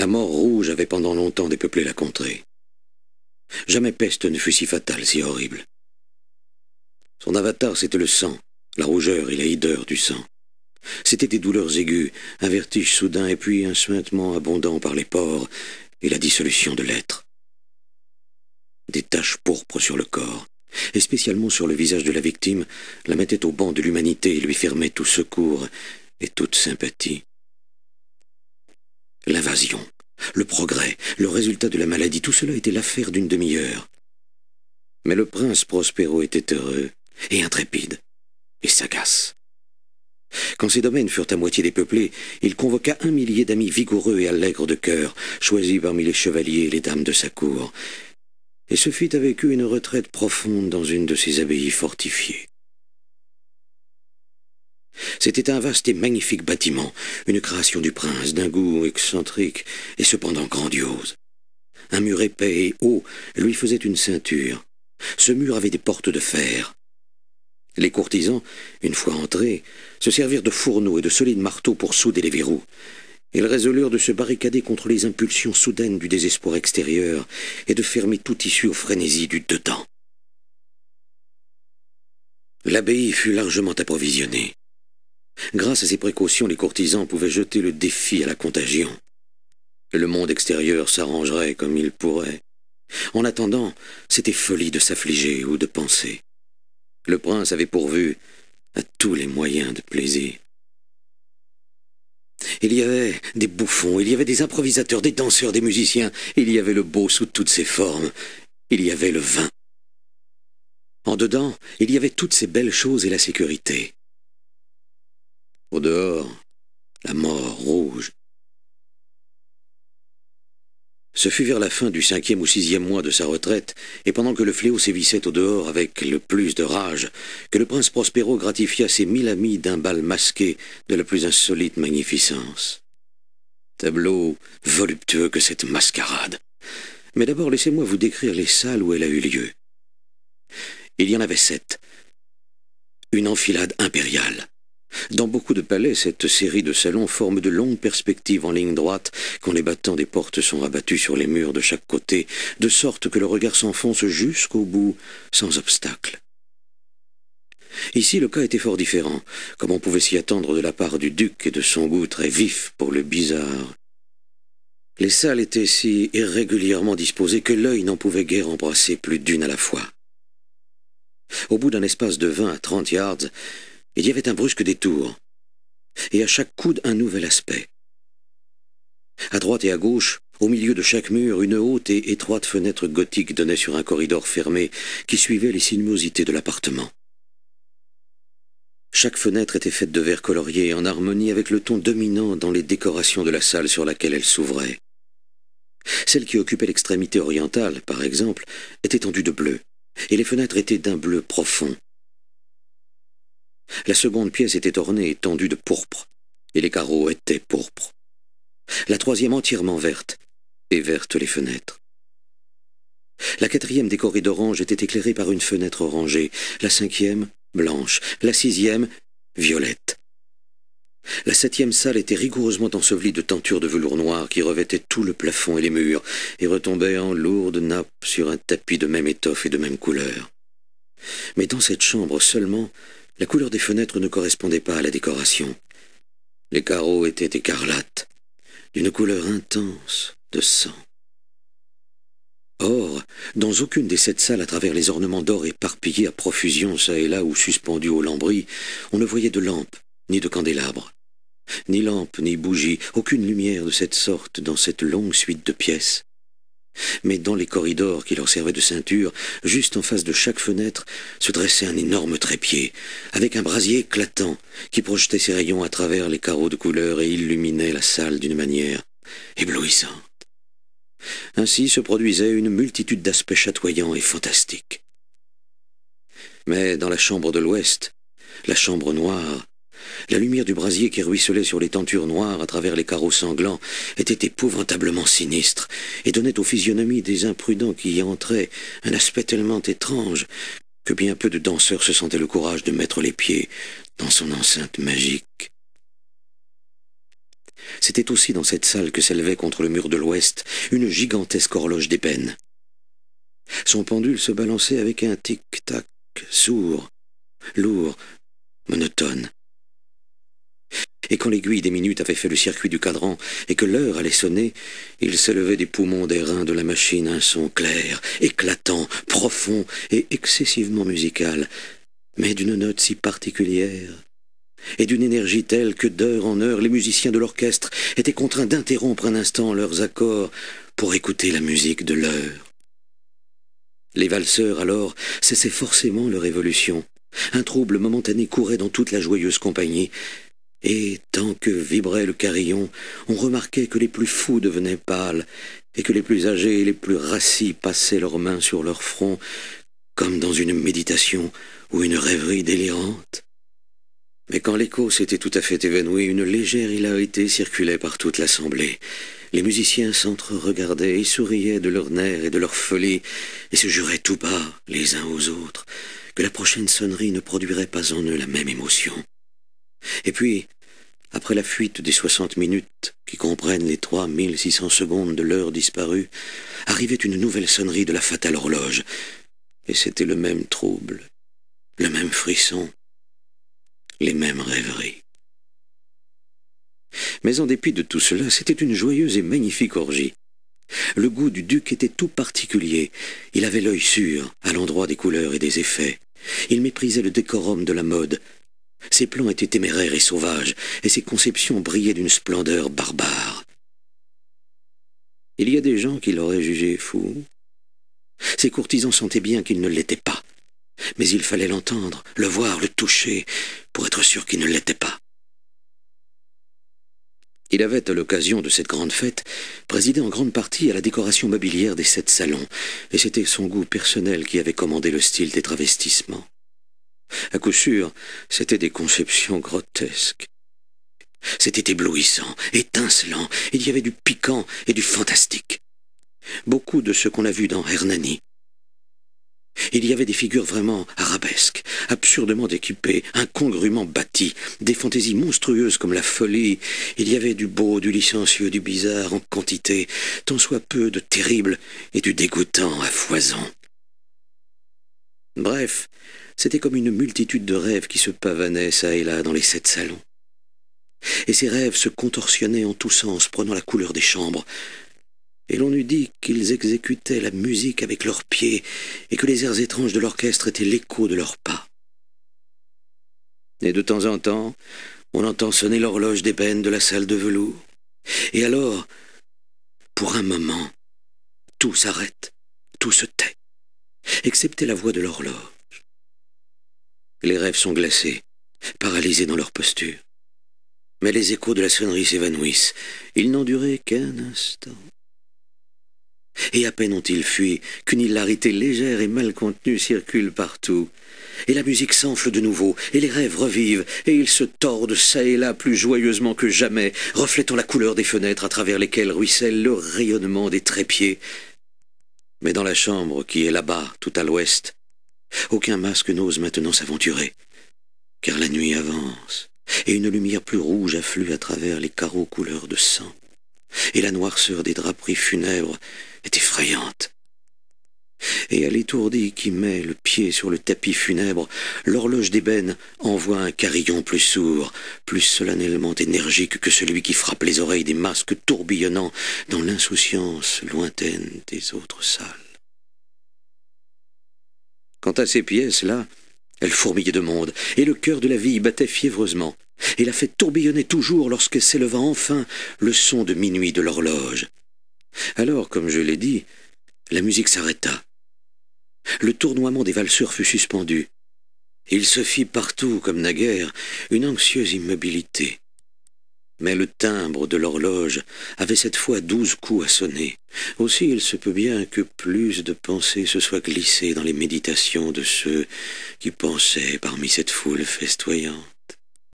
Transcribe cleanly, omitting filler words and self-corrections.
La mort rouge avait pendant longtemps dépeuplé la contrée. Jamais peste ne fut si fatale, si horrible. Son avatar, c'était le sang, la rougeur et la hideur du sang. C'étaient des douleurs aiguës, un vertige soudain et puis un suintement abondant par les pores et la dissolution de l'être. Des taches pourpres sur le corps, et spécialement sur le visage de la victime, la mettaient au banc de l'humanité et lui fermaient tout secours et toute sympathie. L'invasion, le progrès, le résultat de la maladie, tout cela était l'affaire d'une demi-heure. Mais le prince Prospero était heureux et intrépide et sagace. Quand ses domaines furent à moitié dépeuplés, il convoqua 1 millier d'amis vigoureux et allègres de cœur, choisis parmi les chevaliers et les dames de sa cour, et se fit avec eux une retraite profonde dans une de ses abbayes fortifiées. C'était un vaste et magnifique bâtiment, une création du prince, d'un goût excentrique et cependant grandiose. Un mur épais et haut lui faisait une ceinture. Ce mur avait des portes de fer. Les courtisans, une fois entrés, se servirent de fourneaux et de solides marteaux pour souder les verrous. Ils résolurent de se barricader contre les impulsions soudaines du désespoir extérieur et de fermer toute issue aux frénésies du dedans. L'abbaye fut largement approvisionnée. Grâce à ces précautions, les courtisans pouvaient jeter le défi à la contagion. Le monde extérieur s'arrangerait comme il pourrait. En attendant, c'était folie de s'affliger ou de penser. Le prince avait pourvu à tous les moyens de plaisir. Il y avait des bouffons, il y avait des improvisateurs, des danseurs, des musiciens, il y avait le beau sous toutes ses formes, il y avait le vin. En dedans, il y avait toutes ces belles choses et la sécurité. Au dehors, la mort rouge. Ce fut vers la fin du 5e ou 6e mois de sa retraite, et pendant que le fléau sévissait au dehors avec le plus de rage, que le prince Prospero gratifia ses 1000 amis d'un bal masqué de la plus insolite magnificence. Tableau voluptueux que cette mascarade. Mais d'abord, laissez-moi vous décrire les salles où elle a eu lieu. Il y en avait 7. Une enfilade impériale. Dans beaucoup de palais, cette série de salons forme de longues perspectives en ligne droite quand les battants des portes sont rabattus sur les murs de chaque côté, de sorte que le regard s'enfonce jusqu'au bout, sans obstacle. Ici, le cas était fort différent, comme on pouvait s'y attendre de la part du duc et de son goût très vif pour le bizarre. Les salles étaient si irrégulièrement disposées que l'œil n'en pouvait guère embrasser plus d'une à la fois. Au bout d'un espace de 20 à 30 yards, il y avait un brusque détour, et à chaque coude un nouvel aspect. À droite et à gauche, au milieu de chaque mur, une haute et étroite fenêtre gothique donnait sur un corridor fermé qui suivait les sinuosités de l'appartement. Chaque fenêtre était faite de verre colorié en harmonie avec le ton dominant dans les décorations de la salle sur laquelle elle s'ouvrait. Celle qui occupait l'extrémité orientale, par exemple, était tendue de bleu, et les fenêtres étaient d'un bleu profond. La seconde pièce était ornée et tendue de pourpre, et les carreaux étaient pourpres. La troisième entièrement verte, et vertes les fenêtres. La quatrième décorée d'orange était éclairée par une fenêtre orangée, la 5e, blanche, la 6e, violette. La 7e salle était rigoureusement ensevelie de tentures de velours noir qui revêtaient tout le plafond et les murs, et retombaient en lourdes nappes sur un tapis de même étoffe et de même couleur. Mais dans cette chambre seulement, la couleur des fenêtres ne correspondait pas à la décoration. Les carreaux étaient écarlates, d'une couleur intense de sang. Or, dans aucune des 7 salles à travers les ornements d'or éparpillés à profusion çà et là ou suspendus aux lambris, on ne voyait de lampe, ni de candélabre. Ni lampe, ni bougie, aucune lumière de cette sorte dans cette longue suite de pièces. Mais dans les corridors qui leur servaient de ceinture, juste en face de chaque fenêtre, se dressait un énorme trépied, avec un brasier éclatant qui projetait ses rayons à travers les carreaux de couleur et illuminait la salle d'une manière éblouissante. Ainsi se produisait une multitude d'aspects chatoyants et fantastiques. Mais dans la chambre de l'ouest, la chambre noire, la lumière du brasier qui ruisselait sur les tentures noires à travers les carreaux sanglants était épouvantablement sinistre et donnait aux physionomies des imprudents qui y entraient un aspect tellement étrange que bien peu de danseurs se sentaient le courage de mettre les pieds dans son enceinte magique. C'était aussi dans cette salle que s'élevait contre le mur de l'ouest une gigantesque horloge d'ébène. Son pendule se balançait avec un tic-tac sourd, lourd, monotone. Et quand l'aiguille des minutes avait fait le circuit du cadran et que l'heure allait sonner, il s'élevait des poumons des reins de la machine un son clair, éclatant, profond et excessivement musical, mais d'une note si particulière et d'une énergie telle que d'heure en heure les musiciens de l'orchestre étaient contraints d'interrompre un instant leurs accords pour écouter la musique de l'heure. Les valseurs, alors, cessaient forcément leur évolution. Un trouble momentané courait dans toute la joyeuse compagnie, et, tant que vibrait le carillon, on remarquait que les plus fous devenaient pâles, et que les plus âgés et les plus rassis passaient leurs mains sur leur front, comme dans une méditation ou une rêverie délirante. Mais quand l'écho s'était tout à fait évanoui, une légère hilarité circulait par toute l'assemblée. Les musiciens s'entre-regardaient et souriaient de leurs nerfs et de leur folie, et se juraient tout bas, les uns aux autres, que la prochaine sonnerie ne produirait pas en eux la même émotion. Et puis, après la fuite des 60 minutes, qui comprennent les 3600 secondes de l'heure disparue, arrivait une nouvelle sonnerie de la fatale horloge, et c'était le même trouble, le même frisson, les mêmes rêveries. Mais en dépit de tout cela, c'était une joyeuse et magnifique orgie. Le goût du duc était tout particulier. Il avait l'œil sûr, à l'endroit des couleurs et des effets. Il méprisait le décorum de la mode. Ses plans étaient téméraires et sauvages, et ses conceptions brillaient d'une splendeur barbare. Il y a des gens qui l'auraient jugé fou. Ses courtisans sentaient bien qu'il ne l'était pas. Mais il fallait l'entendre, le voir, le toucher, pour être sûr qu'il ne l'était pas. Il avait, à l'occasion de cette grande fête, présidé en grande partie à la décoration mobilière des 7 salons, et c'était son goût personnel qui avait commandé le style des travestissements. À coup sûr, c'étaient des conceptions grotesques. C'était éblouissant, étincelant, il y avait du piquant et du fantastique. Beaucoup de ce qu'on a vu dans Hernani. Il y avait des figures vraiment arabesques, absurdement équipées, incongrument bâties, des fantaisies monstrueuses comme la folie. Il y avait du beau, du licencieux, du bizarre en quantité, tant soit peu de terrible et du dégoûtant à foison. Bref, c'était comme une multitude de rêves qui se pavanaient çà et là dans les 7 salons. Et ces rêves se contorsionnaient en tous sens, prenant la couleur des chambres. Et l'on eût dit qu'ils exécutaient la musique avec leurs pieds, et que les airs étranges de l'orchestre étaient l'écho de leurs pas. Et de temps en temps, on entend sonner l'horloge d'ébène de la salle de velours. Et alors, pour un moment, tout s'arrête, tout se tait, excepté la voix de l'horloge. Les rêves sont glacés, paralysés dans leur posture. Mais les échos de la sonnerie s'évanouissent. Ils n'ont duré qu'un instant. Et à peine ont-ils fui qu'une hilarité légère et mal contenue circule partout. Et la musique s'enfle de nouveau, et les rêves revivent, et ils se tordent çà et là plus joyeusement que jamais, reflétant la couleur des fenêtres à travers lesquelles ruisselle le rayonnement des trépieds. Mais dans la chambre qui est là-bas, tout à l'ouest, aucun masque n'ose maintenant s'aventurer, car la nuit avance, et une lumière plus rouge afflue à travers les carreaux couleur de sang, et la noirceur des draperies funèbres est effrayante. Et à l'étourdi qui met le pied sur le tapis funèbre, l'horloge d'ébène envoie un carillon plus sourd, plus solennellement énergique que celui qui frappe les oreilles des masques tourbillonnant dans l'insouciance lointaine des autres salles. Quant à ces pièces-là, elles fourmillaient de monde, et le cœur de la vie y battait fiévreusement, et la fête tourbillonnait toujours lorsque s'éleva enfin le son de minuit de l'horloge. Alors, comme je l'ai dit, la musique s'arrêta. Le tournoiement des valseurs fut suspendu. Il se fit partout, comme naguère, une anxieuse immobilité. Mais le timbre de l'horloge avait cette fois 12 coups à sonner. Aussi il se peut bien que plus de pensées se soient glissées dans les méditations de ceux qui pensaient parmi cette foule festoyante.